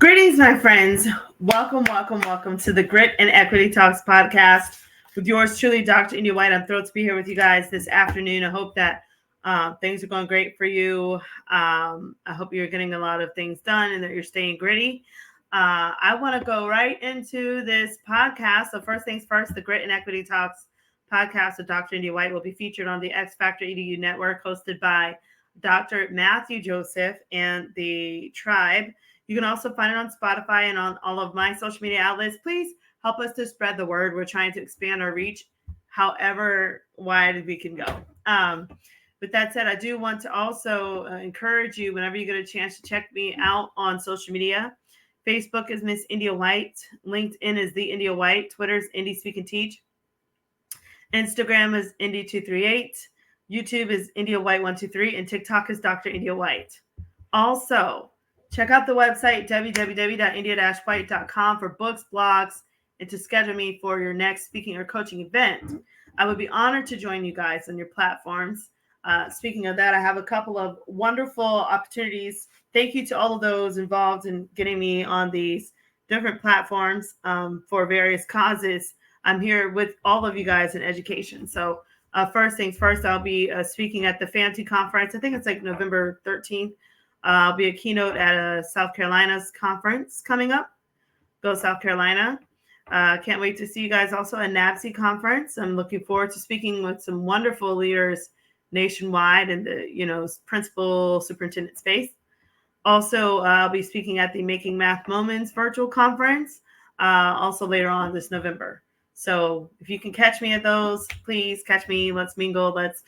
Greetings, my friends. Welcome to the Grit and Equity Talks podcast with yours truly, Dr. India White. I'm thrilled to be here with you guys this afternoon. I hope that things are going great for you. I hope you're getting a lot of things done and that you're staying gritty. I want to go right into this podcast. So first things first, the Grit and Equity Talks podcast with Dr. India White will be featured on the X Factor EDU network, hosted by Dr. Matthew Joseph and the Tribe. You can also find it on Spotify and on all of my social media outlets. Please help us to spread the word. We're trying to expand our reach however wide we can go. With that said, I do want to also encourage you, whenever you get a chance, to check me out on social media. Facebook is Miss India White. LinkedIn is The India White. Twitter is Indie Speak and Teach. Instagram is Indie238. YouTube is India White123. And TikTok is Dr. India White. Also, check out the website, www.india-white.com, for books, blogs, and to schedule me for your next speaking or coaching event. I would be honored to join you guys on your platforms. Speaking of that, I have a couple of wonderful opportunities. Thank you to all of those involved in getting me on these different platforms for various causes. I'm here with all of you guys in education. So first things first, I'll be speaking at the FAMT conference. I think it's like November 13th. I'll be a keynote at a South Carolina's conference coming up. Go South Carolina. Can't wait to see you guys also at NABC conference. I'm looking forward to speaking with some wonderful leaders nationwide in the, principal superintendent space. Also, I'll be speaking at the Making Math Moments virtual conference also later on this November. So if you can catch me at those, please catch me. Let's mingle. Let's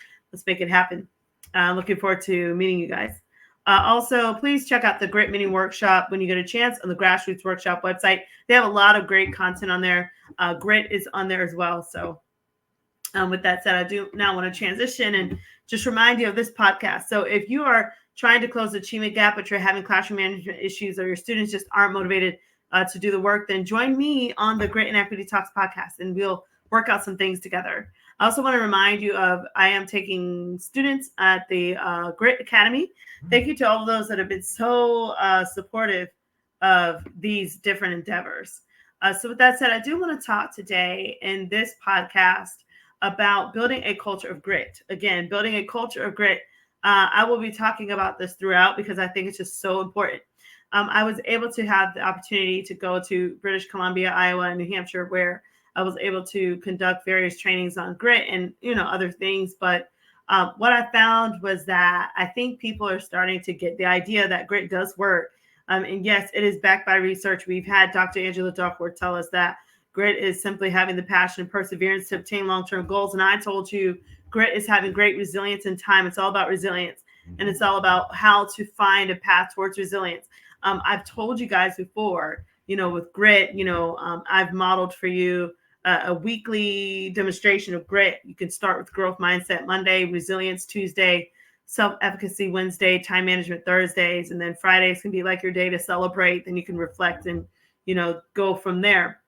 make it happen. Looking forward to meeting you guys. Also, please check out the Grit Mini Workshop when you get a chance on the Grassroots Workshop website. They have a lot of great content on there. Grit is on there as well. So with that said, I do now want to transition and just remind you of this podcast. So if you are trying to close the achievement gap, but you're having classroom management issues or your students just aren't motivated to do the work, then join me on the Grit and Equity Talks podcast and we'll work out some things together. I also want to remind you I am taking students at the Grit Academy. Thank you to all of those that have been so supportive of these different endeavors. So with that said, I do want to talk today in this podcast about building a culture of grit. Again, building a culture of grit. I will be talking about this throughout because I think it's just so important. I was able to have the opportunity to go to British Columbia, Iowa, and New Hampshire, where I was able to conduct various trainings on grit and, other things. But what I found was that I think people are starting to get the idea that grit does work. And yes, it is backed by research. We've had Dr. Angela Duckworth tell us that grit is simply having the passion and perseverance to obtain long-term goals. And I told you grit is having great resilience in time. It's all about resilience. And it's all about how to find a path towards resilience. I've told you guys before, with grit, I've modeled for you a weekly demonstration of grit. You can start with growth mindset Monday, resilience Tuesday, self-efficacy Wednesday, time management Thursdays, and then Fridays can be like your day to celebrate. Then you can reflect and, go from there.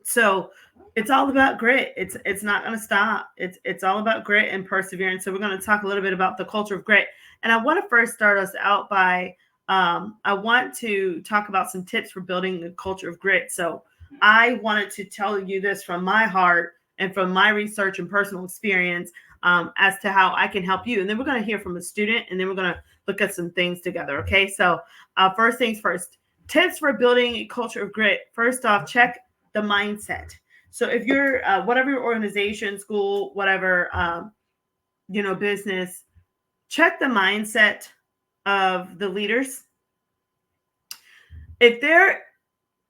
So it's all about grit. It's not going to stop. It's all about grit and perseverance. So we're going to talk a little bit about the culture of grit. And I want to first start us out by, I want to talk about some tips for building a culture of grit. So I wanted to tell you this from my heart and from my research and personal experience as to how I can help you. And then we're going to hear from a student, and then we're going to look at some things together. Okay. So first things first, tips for building a culture of grit. First off, check the mindset. So if you're whatever your organization, school, whatever, business, check the mindset of the leaders. If there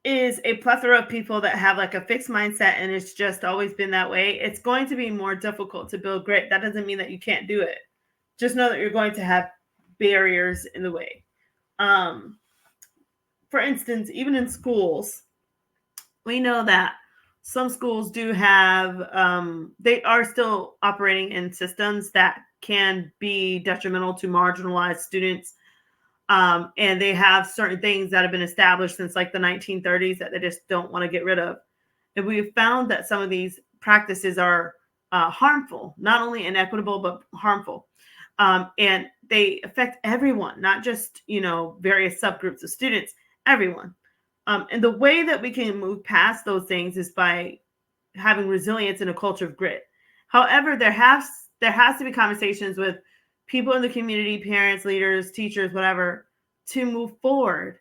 is a plethora of people that have like a fixed mindset and it's just always been that way, it's going to be more difficult to build grit. That doesn't mean that you can't do it. Just know that you're going to have barriers in the way. For instance, even in schools, we know that some schools do have, they are still operating in systems that can be detrimental to marginalized students. And they have certain things that have been established since like the 1930s that they just don't want to get rid of. And we've found that some of these practices are harmful, not only inequitable, but harmful. And they affect everyone, not just, various subgroups of students. everyone. And the way that we can move past those things is by having resilience and a culture of grit. However, there has to be conversations with people in the community, parents, leaders, teachers, whatever, to move forward.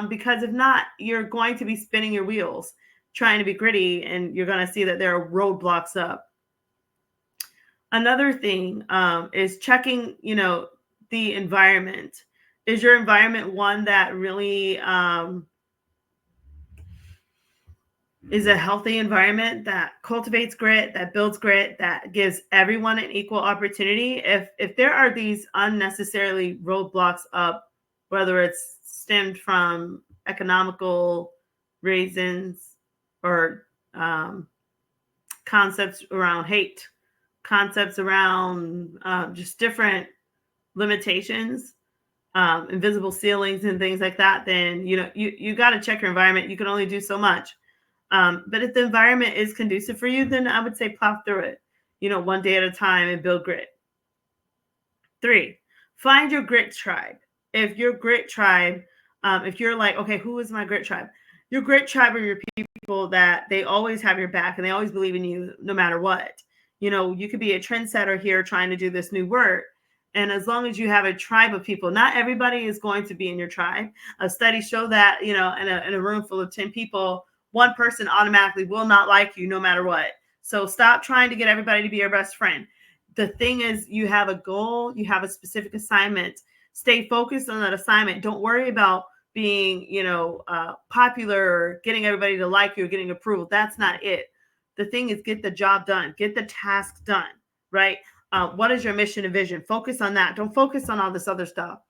Because if not, you're going to be spinning your wheels trying to be gritty, and you're going to see that there are roadblocks up. Another thing is checking, the environment. Is your environment one that really is a healthy environment that cultivates grit, that builds grit, that gives everyone an equal opportunity? If there are these unnecessarily roadblocks up, whether it's stemmed from economical reasons or concepts around hate, concepts around just different limitations, invisible ceilings and things like that, then you got to check your environment. You can only do so much. But if the environment is conducive for you, then I would say plow through it, one day at a time, and build grit. 3, find your grit tribe. If your grit tribe, if you're like, okay, who is my grit tribe? Your grit tribe are your people that they always have your back and they always believe in you no matter what. You could be a trendsetter here trying to do this new work. And as long as you have a tribe of people, not everybody is going to be in your tribe. Studies show that, in a room full of 10 people, one person automatically will not like you no matter what. So stop trying to get everybody to be your best friend. The thing is, you have a goal, you have a specific assignment. Stay focused on that assignment. Don't worry about being, popular or getting everybody to like you or getting approval. That's not it. The thing is, get the job done, get the task done, right? What is your mission and vision? Focus on that. Don't focus on all this other stuff.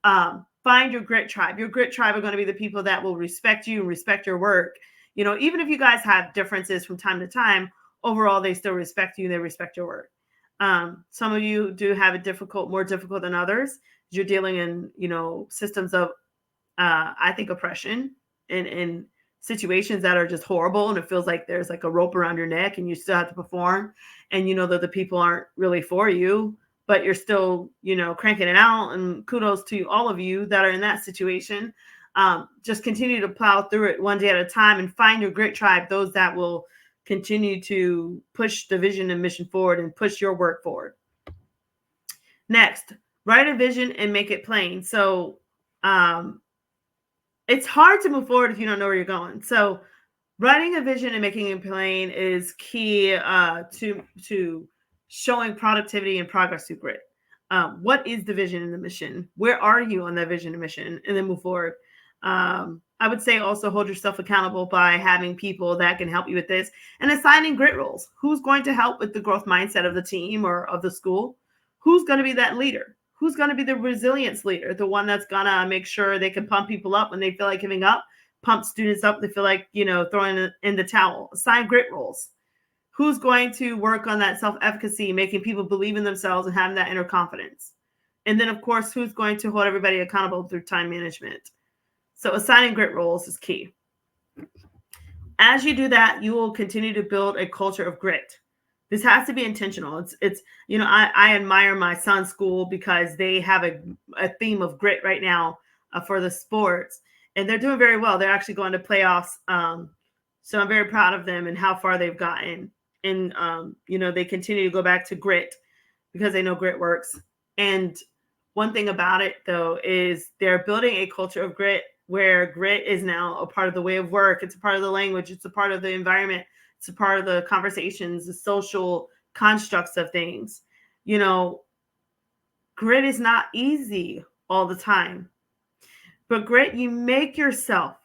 Find your grit tribe. Your grit tribe are going to be the people that will respect you and respect your work. Even if you guys have differences from time to time, overall, they still respect you. They respect your work. Some of you do have it more difficult than others. You're dealing in, systems of, I think, oppression and situations that are just horrible. And it feels like there's like a rope around your neck and you still have to perform. And that the people aren't really for you, but you're still, cranking it out. And kudos to all of you that are in that situation. Just continue to plow through it one day at a time and find your grit tribe, those that will continue to push the vision and mission forward and push your work forward. Next, write a vision and make it plain. So it's hard to move forward if you don't know where you're going. So writing a vision and making it plain is key to showing productivity and progress through grit. What is the vision and the mission? Where are you on that vision and mission? And then move forward. I would say also hold yourself accountable by having people that can help you with this and assigning grit roles. Who's going to help with the growth mindset of the team or of the school? Who's going to be that leader? Who's going to be the resilience leader? The one that's going to make sure they can pump people up when they feel like giving up, pump students up. They feel like, throwing in the towel. Assign grit roles. Who's going to work on that self-efficacy, making people believe in themselves and having that inner confidence? And then, of course, who's going to hold everybody accountable through time management? So assigning grit roles is key. As you do that, you will continue to build a culture of grit. This has to be intentional. It's I admire my son's school because they have a theme of grit right now for the sports, and they're doing very well. They're actually going to playoffs. So I'm very proud of them and how far they've gotten. And, they continue to go back to grit because they know grit works. And one thing about it, though, is they're building a culture of grit where grit is now a part of the way of work. It's a part of the language. It's a part of the environment. It's a part of the conversations, the social constructs of things. Grit is not easy all the time. But grit, you make yourself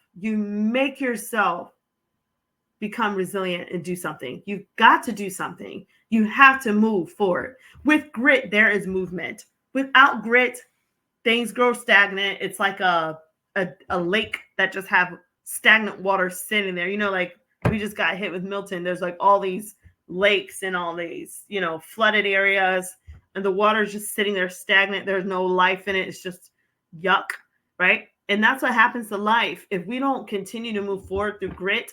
become resilient and do something. You've got to do something. You have to move forward. With grit, there is movement. Without grit, things grow stagnant. It's like a lake that just have stagnant water sitting there. Like we just got hit with Milton. There's like all these lakes and all these, flooded areas, and the water is just sitting there stagnant. There's no life in it. It's just yuck, right? And that's what happens to life. If we don't continue to move forward through grit,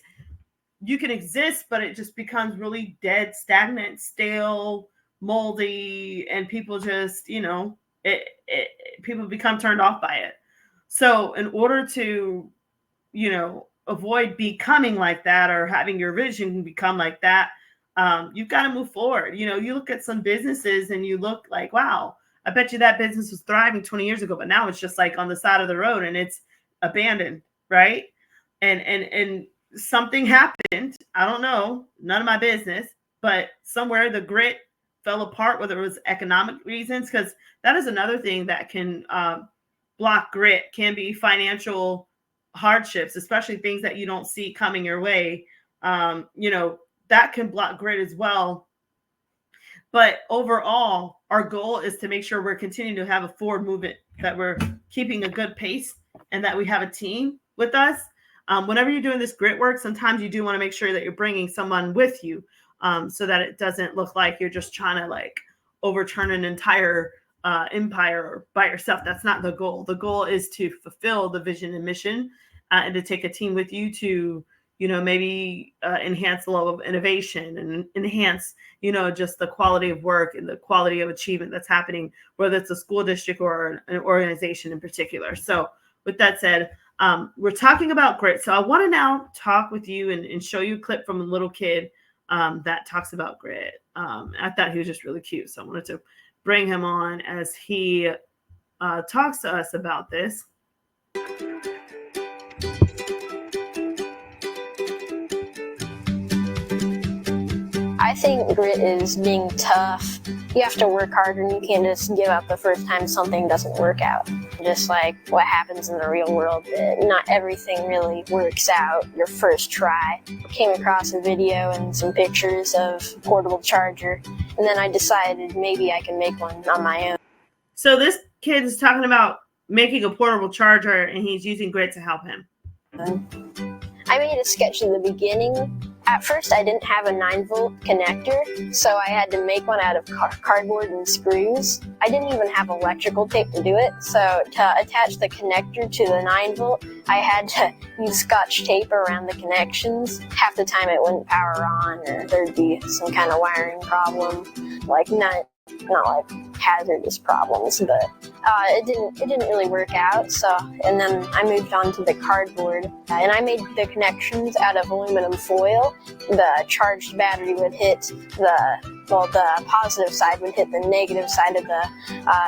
you can exist, but it just becomes really dead, stagnant, stale, moldy, and people just, people become turned off by it. So in order to avoid becoming like that or having your vision become like that, you've got to move forward. You look at some businesses and you look like, wow, I bet you that business was thriving 20 years ago, but now it's just like on the side of the road and it's abandoned, right? And something happened. I don't know, none of my business, but somewhere the grit fell apart, whether it was economic reasons, because that is another thing that can block grit, can be financial hardships, especially things that you don't see coming your way. That can block grit as well. But overall, our goal is to make sure we're continuing to have a forward movement, that we're keeping a good pace, and that we have a team with us. Whenever you're doing this grit work, sometimes you do want to make sure that you're bringing someone with you, so that it doesn't look like you're just trying to like overturn an entire empire by yourself. That's not the goal. The goal is to fulfill the vision and mission, and to take a team with you to maybe enhance the level of innovation and enhance, just the quality of work and the quality of achievement that's happening, whether it's a school district or an organization in particular. So with that said, we're talking about grit. So I want to now talk with you and show you a clip from a little kid that talks about grit. I thought he was just really cute. So I wanted to bring him on as he talks to us about this. I think grit is being tough. You have to work hard and you can't just give up the first time something doesn't work out. Just like what happens in the real world, not everything really works out your first try. I came across a video and some pictures of a portable charger, and then I decided maybe I can make one on my own. So this kid is talking about making a portable charger, and he's using grit to help him. I made a sketch in the beginning. At first, I didn't have a 9-volt connector, so I had to make one out of cardboard and screws. I didn't even have electrical tape to do it, so to attach the connector to the 9-volt, I had to use Scotch tape around the connections. Half the time it wouldn't power on, or there'd be some kind of wiring problem, like not like hazardous problems, but it didn't really work out. So, and then I moved on to the cardboard, and I made the connections out of aluminum foil. The charged battery would hit the positive side would hit the negative side of the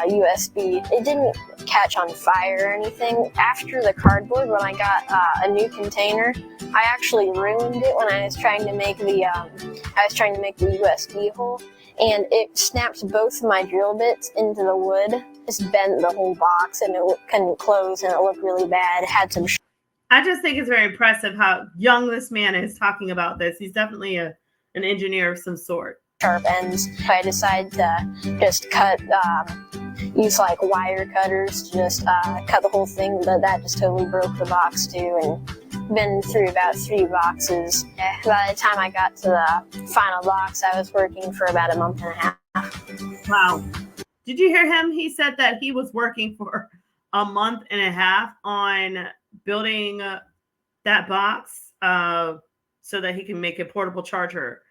USB. It didn't catch on fire or anything. After the cardboard, when I got a new container, I actually ruined it when I was trying to make the USB hole, and it snapped both of my drill bits into the wood. Just bent the whole box, and it couldn't close, and it looked really bad. It had some. I just think it's very impressive how young this man is talking about this. He's definitely an engineer of some sort. Sharp ends. I decided to just use like wire cutters to just cut the whole thing, but that just totally broke the box too, and been through about 3 boxes. By the time I got to the final box, I was working for about a month and a half. Wow. Did you hear him? He said that he was working for a month and a half on building that box so that he can make a portable charger.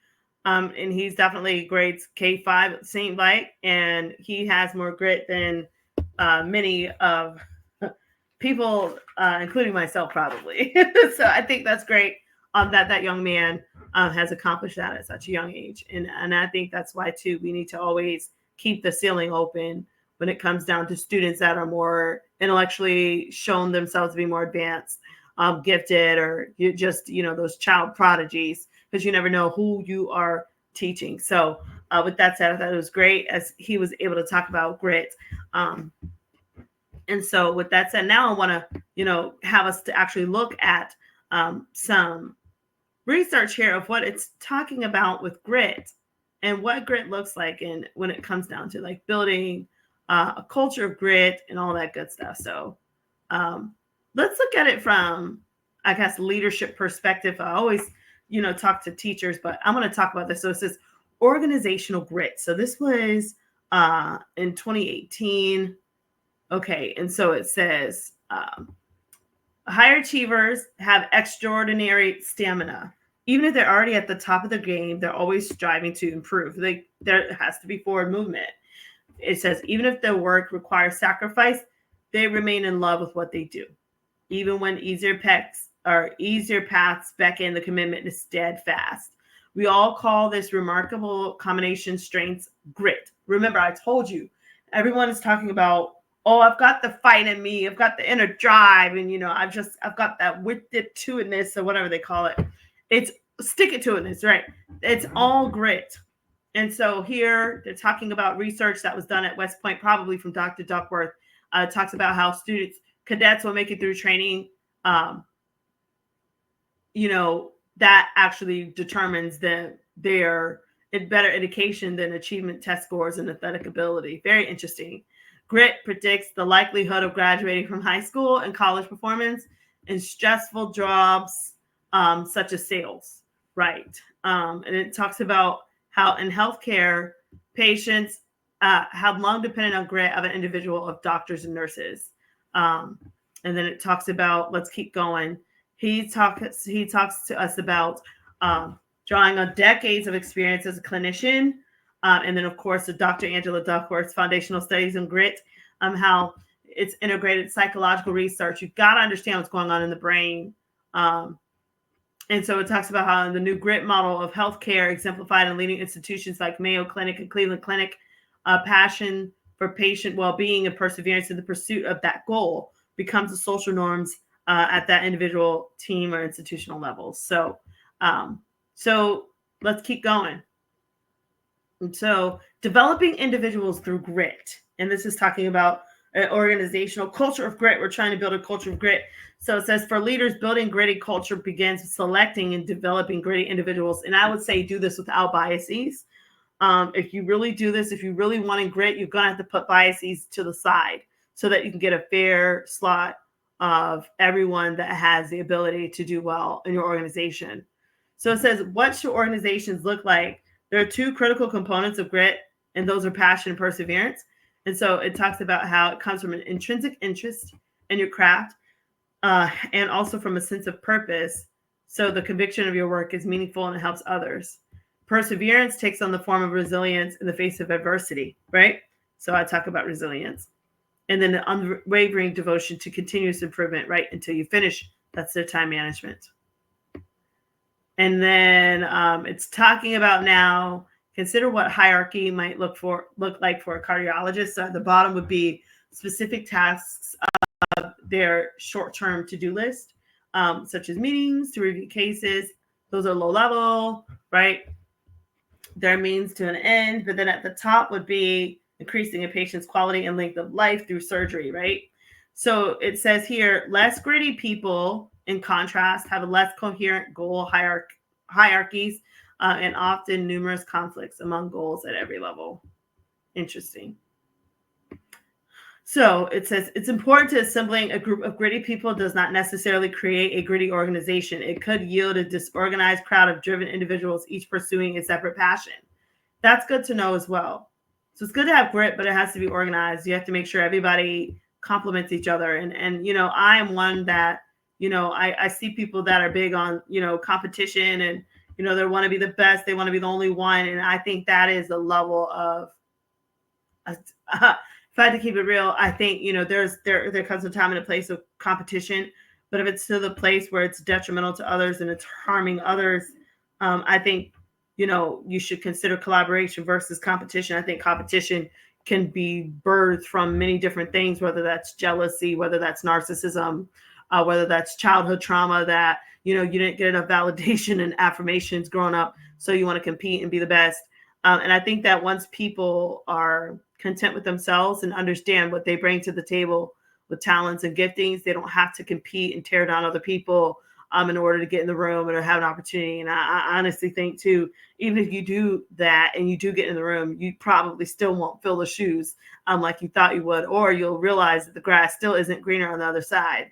And he's definitely grades K5, it seemed like, and he has more grit than many of people, including myself, probably. So I think that's great that young man has accomplished that at such a young age. And I think that's why, too, we need to always keep the ceiling open when it comes down to students that are more intellectually shown themselves to be more advanced, gifted, or you just, those child prodigies, because you never know who you are teaching. So with that said, I thought it was great as he was able to talk about grit. And so with that said, now I want to, have us to actually look at some research here of what it's talking about with grit and what grit looks like, and when it comes down to like building a culture of grit and all that good stuff. So let's look at it from, I guess, leadership perspective. I always, talk to teachers, but I'm going to talk about this. So it says organizational grit. So this was in 2018. Okay. And so it says high achievers have extraordinary stamina. Even if they're already at the top of the game, they're always striving to improve. There has to be forward movement. It says, even if their work requires sacrifice, they remain in love with what they do. Even when easier or easier paths beckon, the commitment is steadfast. We all call this remarkable combination strengths grit. Remember, I told you, everyone is talking about, oh, I've got the fight in me, I've got the inner drive, and I've got that with it to itness, or whatever they call it. It's stick it to itness, right? It's all grit. And so here they're talking about research that was done at West Point, probably from Dr. Duckworth. Talks about how cadets will make it through training. That actually determines their better education than achievement test scores and athletic ability. Very interesting. Grit predicts the likelihood of graduating from high school and college performance in stressful jobs such as sales, right? And it talks about how in healthcare, patients have long depended on grit of an individual, of doctors and nurses. And then it talks about, let's keep going. He talks to us about drawing on decades of experience as a clinician. And then, of course, Dr. Angela Duckworth's foundational studies in grit, how it's integrated psychological research. You've got to understand what's going on in the brain. And so it talks about how the new grit model of healthcare, exemplified in leading institutions like Mayo Clinic and Cleveland Clinic, passion for patient well-being and perseverance in the pursuit of that goal becomes the social norms at that individual, team, or institutional level. So let's keep going. And so developing individuals through grit. And this is talking about an organizational culture of grit. We're trying to build a culture of grit. So it says, for leaders, building gritty culture begins with selecting and developing gritty individuals. And I would say do this without biases. If you really do this, if you really want to grit, you're going to have to put biases to the side so that you can get a fair slot of everyone that has the ability to do well in your organization. So it says, what should organizations look like? There are two critical components of grit, and those are passion and perseverance. And so it talks about how it comes from an intrinsic interest in your craft, and also from a sense of purpose. So the conviction of your work is meaningful and it helps others. Perseverance takes on the form of resilience in the face of adversity, right? So I talk about resilience. And then the unwavering devotion to continuous improvement, right, until you finish. That's their time management. And then it's talking about now, consider what hierarchy might look like for a cardiologist. So at the bottom would be specific tasks of their short-term to-do list, such as meetings to review cases. Those are low level, right? Their means to an end. But then at the top would be increasing a patient's quality and length of life through surgery, right? So it says here, less gritty people, in contrast, have a less coherent goal hierarchies and often numerous conflicts among goals at every level. Interesting. So it says, it's important to assembling a group of gritty people does not necessarily create a gritty organization. It could yield a disorganized crowd of driven individuals, each pursuing a separate passion. That's good to know as well. So it's good to have grit, but it has to be organized. You have to make sure everybody complements each other. And I am one that, I see people that are big on, competition, and, they want to be the best. They want to be the only one. And I think that is the level of, if I had to keep it real, I think, there comes a time and a place of competition, but if it's to the place where it's detrimental to others and it's harming others, I think, you should consider collaboration versus competition. I think competition can be birthed from many different things, whether that's jealousy, whether that's narcissism, whether that's childhood trauma that, you didn't get enough validation and affirmations growing up. So you want to compete and be the best. And I think that once people are content with themselves and understand what they bring to the table with talents and giftings, they don't have to compete and tear down other people in order to get in the room or have an opportunity. And I honestly think too, even if you do that and you do get in the room, you probably still won't fill the shoes like you thought you would, or you'll realize that the grass still isn't greener on the other side.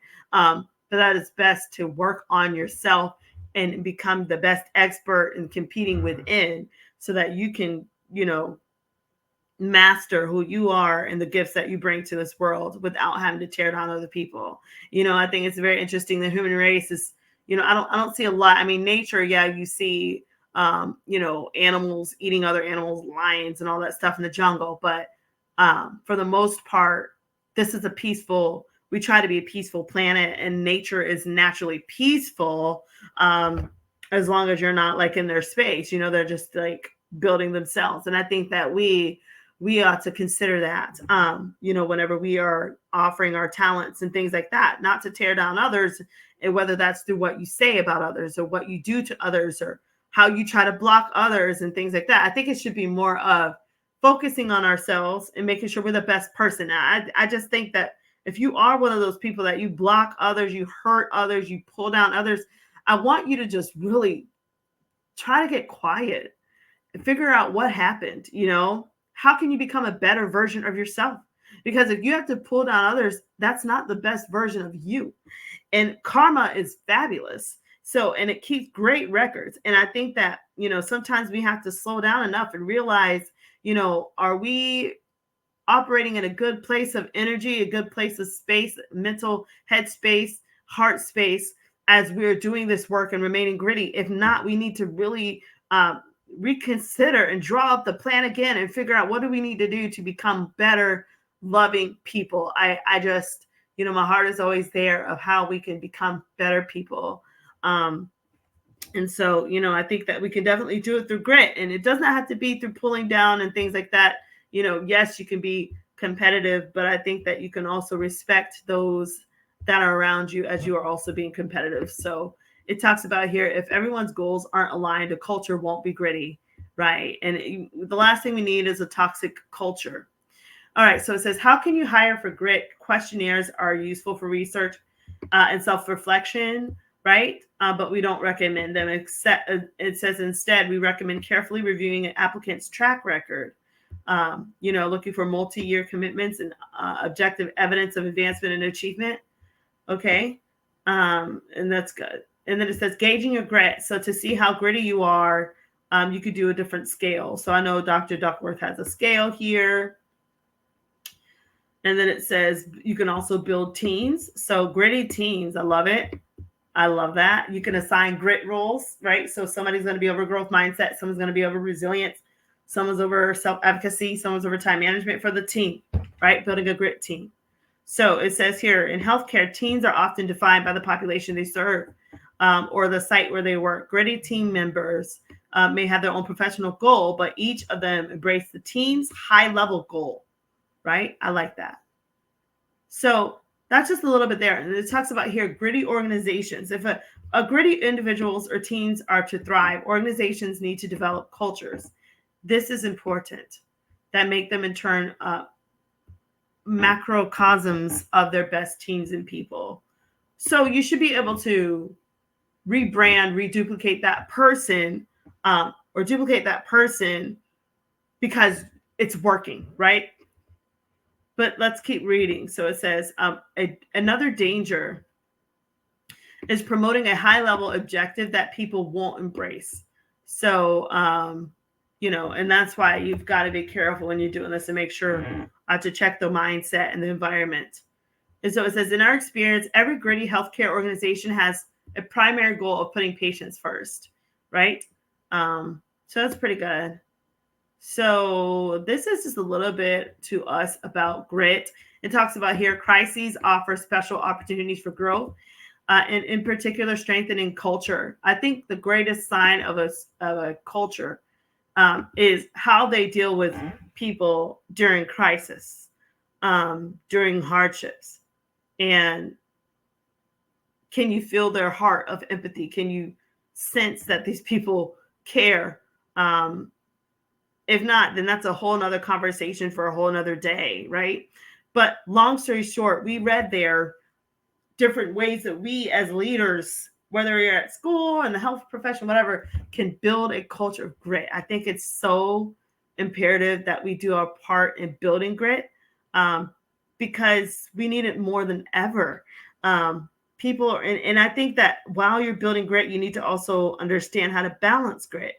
But that is best to work on yourself and become the best expert in competing within, so that you can, master who you are and the gifts that you bring to this world without having to tear down other people. I think it's very interesting. The human race is, I don't see a lot. I mean, nature, yeah, you see, animals eating other animals, lions and all that stuff in the jungle. But for the most part, this is we try to be a peaceful planet, and nature is naturally peaceful, as long as you're not like in their space. They're just like building themselves. And I think that we ought to consider that, whenever we are offering our talents and things like that, not to tear down others, and whether that's through what you say about others or what you do to others or how you try to block others and things like that. I think it should be more of focusing on ourselves and making sure we're the best person. I just think that if you are one of those people that you block others, you hurt others, you pull down others, I want you to just really try to get quiet and figure out what happened. How can you become a better version of yourself? Because if you have to pull down others, that's not the best version of you. And karma is fabulous. So, and it keeps great records. And I think that, sometimes we have to slow down enough and realize, are we operating in a good place of energy, a good place of space, mental head space, heart space, as we're doing this work and remaining gritty? If not, we need to really reconsider and draw up the plan again and figure out what do we need to do to become better, loving people. I just, my heart is always there of how we can become better people. And so, I think that we can definitely do it through grit, and it does not have to be through pulling down and things like that. Yes, you can be competitive, but I think that you can also respect those that are around you as you are also being competitive. So it talks about here, if everyone's goals aren't aligned, a culture won't be gritty, right? And the last thing we need is a toxic culture. All right, so it says, how can you hire for grit? Questionnaires are useful for research and self-reflection, right? But we don't recommend them. Except it says instead, we recommend carefully reviewing an applicant's track record, looking for multi-year commitments and objective evidence of advancement and achievement. Okay, and that's good. And then it says gauging your grit. So to see how gritty you are, you could do a different scale. So I know Dr. Duckworth has a scale here. And then it says you can also build teams. So gritty teams, I love it. I love that. You can assign grit roles, right? So somebody's going to be over growth mindset. Someone's going to be over resilience. Someone's over self-advocacy. Someone's over time management for the team, right? Building a grit team. So it says here, in healthcare, teams are often defined by the population they serve or the site where they work. Gritty team members may have their own professional goal, but each of them embrace the team's high-level goal, right? I like that. So that's just a little bit there. And it talks about here, gritty organizations. If a gritty individuals or teams are to thrive, organizations need to develop cultures. This is important that make them in turn macrocosms of their best teams and people. So you should be able to rebrand, reduplicate that person or duplicate that person because it's working, right? But let's keep reading. So it says another danger is promoting a high-level objective that people won't embrace. So, and that's why you've got to be careful when you're doing this and make sure to check the mindset and the environment. And so it says, in our experience, every gritty healthcare organization has a primary goal of putting patients first, right? So that's pretty good. So this is just a little bit to us about grit. It talks about here, crises offer special opportunities for growth, and in particular, strengthening culture. I think the greatest sign of a culture is how they deal with people during crisis, during hardships. And can you feel their heart of empathy? Can you sense that these people care? If not, then that's a whole nother conversation for a whole nother day, right? But long story short, we read there different ways that we as leaders, whether you're at school and the health profession, whatever, can build a culture of grit. I think it's so imperative that we do our part in building grit because we need it more than ever. People, and I think that while you're building grit, you need to also understand how to balance grit.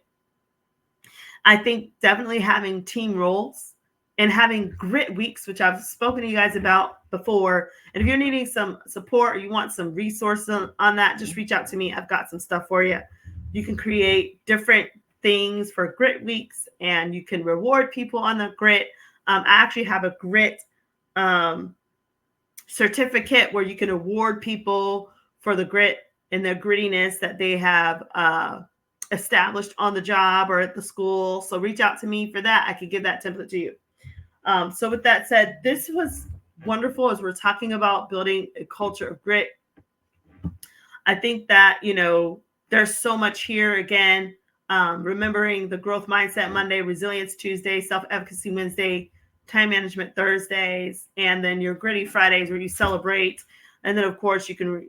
I think definitely having team roles and having grit weeks, which I've spoken to you guys about before. And if you're needing some support or you want some resources on that, just reach out to me. I've got some stuff for you. You can create different things for grit weeks and you can reward people on the grit. I actually have a grit certificate where you can award people for the grit and the grittiness that they have established on the job or at the school. So reach out to me for that. I could give that template to you. So with that said, this was wonderful as we're talking about building a culture of grit. I think that, there's so much here. Again, remembering the growth mindset Monday, resilience Tuesday, self-efficacy Wednesday, time management Thursdays, and then your gritty Fridays where you celebrate. And then of course you can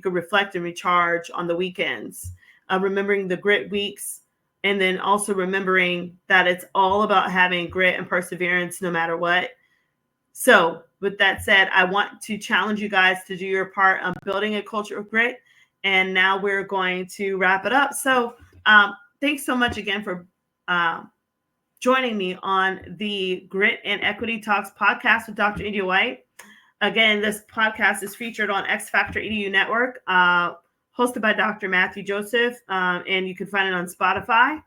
reflect and recharge on the weekends. Remembering the grit weeks, and then also remembering that it's all about having grit and perseverance no matter what. So with that said, I want to challenge you guys to do your part on building a culture of grit. And now we're going to wrap it up. So thanks so much again for joining me on the Grit and Equity Talks podcast with Dr. India White. Again, this podcast is featured on X Factor EDU Network, hosted by Dr. Matthew Joseph, and you can find it on Spotify.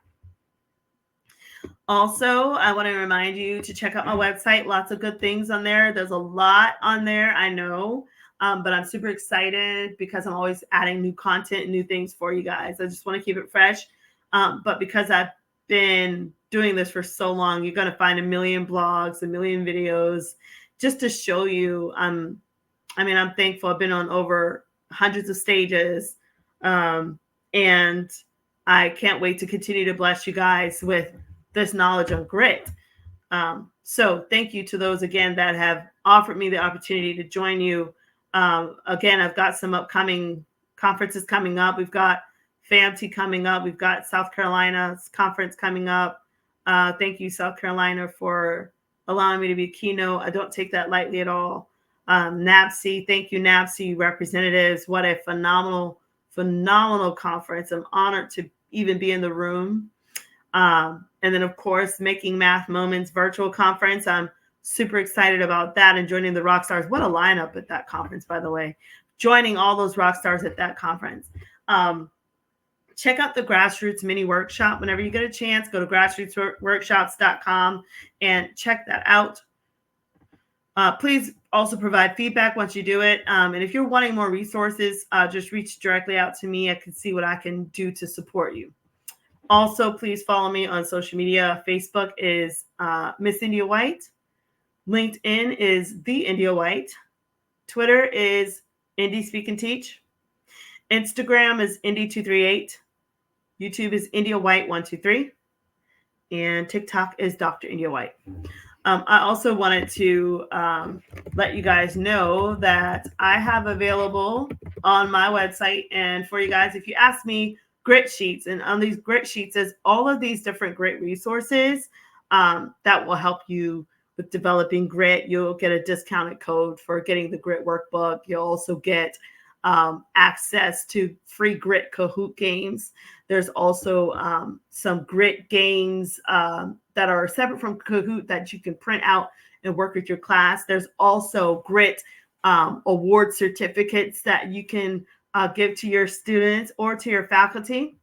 Also, I want to remind you to check out my website. Lots of good things on there. There's a lot on there, I know, but I'm super excited because I'm always adding new content and new things for you guys. I just want to keep it fresh. But because I've been doing this for so long, you're going to find a million blogs, a million videos just to show you. I'm thankful. I've been on over hundreds of stages, and I can't wait to continue to bless you guys with this knowledge of grit. So thank you to those again that have offered me the opportunity to join you. Again, I've got some upcoming conferences coming up. We've got FAMT coming up. We've got South Carolina's conference coming up. Thank you, South Carolina, for allowing me to be a keynote. I don't take that lightly at all. NABC, thank you, NABC representatives. What a phenomenal conference. I'm honored to even be in the room. And then, of course, Making Math Moments virtual conference. I'm super excited about that and joining the rock stars. What a lineup at that conference, by the way. Joining all those rock stars at that conference. Check out the Grassroots mini workshop whenever you get a chance. Go to grassrootsworkshops.com and check that out. Please also provide feedback once you do it. And if you're wanting more resources, just reach directly out to me. I can see what I can do to support you. Also, please follow me on social media. Facebook is Miss India White. LinkedIn is The India White. Twitter is Indy Speak and Teach. Instagram is Indy238. YouTube is India White 123. And TikTok is Dr. India White. I also wanted to let you guys know that I have available on my website, and for you guys, if you ask me, grit sheets, and on these grit sheets is all of these different grit resources that will help you with developing grit. You'll get a discounted code for getting the grit workbook. You'll also get access to free grit Kahoot games. There's also some grit games that are separate from Kahoot that you can print out and work with your class. There's also grit award certificates that you can give to your students or to your faculty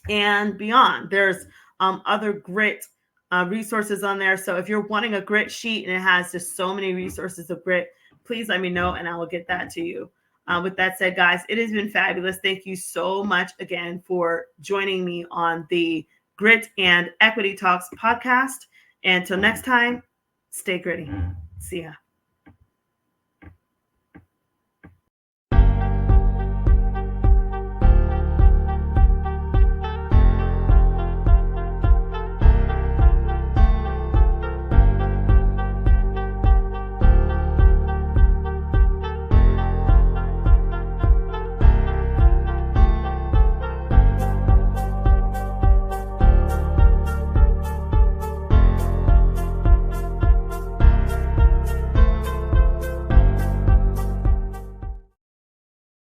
and beyond. There's other grit resources on there. So if you're wanting a grit sheet and it has just so many resources of grit, please let me know and I will get that to you. With that said, guys, it has been fabulous. Thank you so much again for joining me on the Grit and Equity Talks podcast. And until next time, stay gritty. See ya.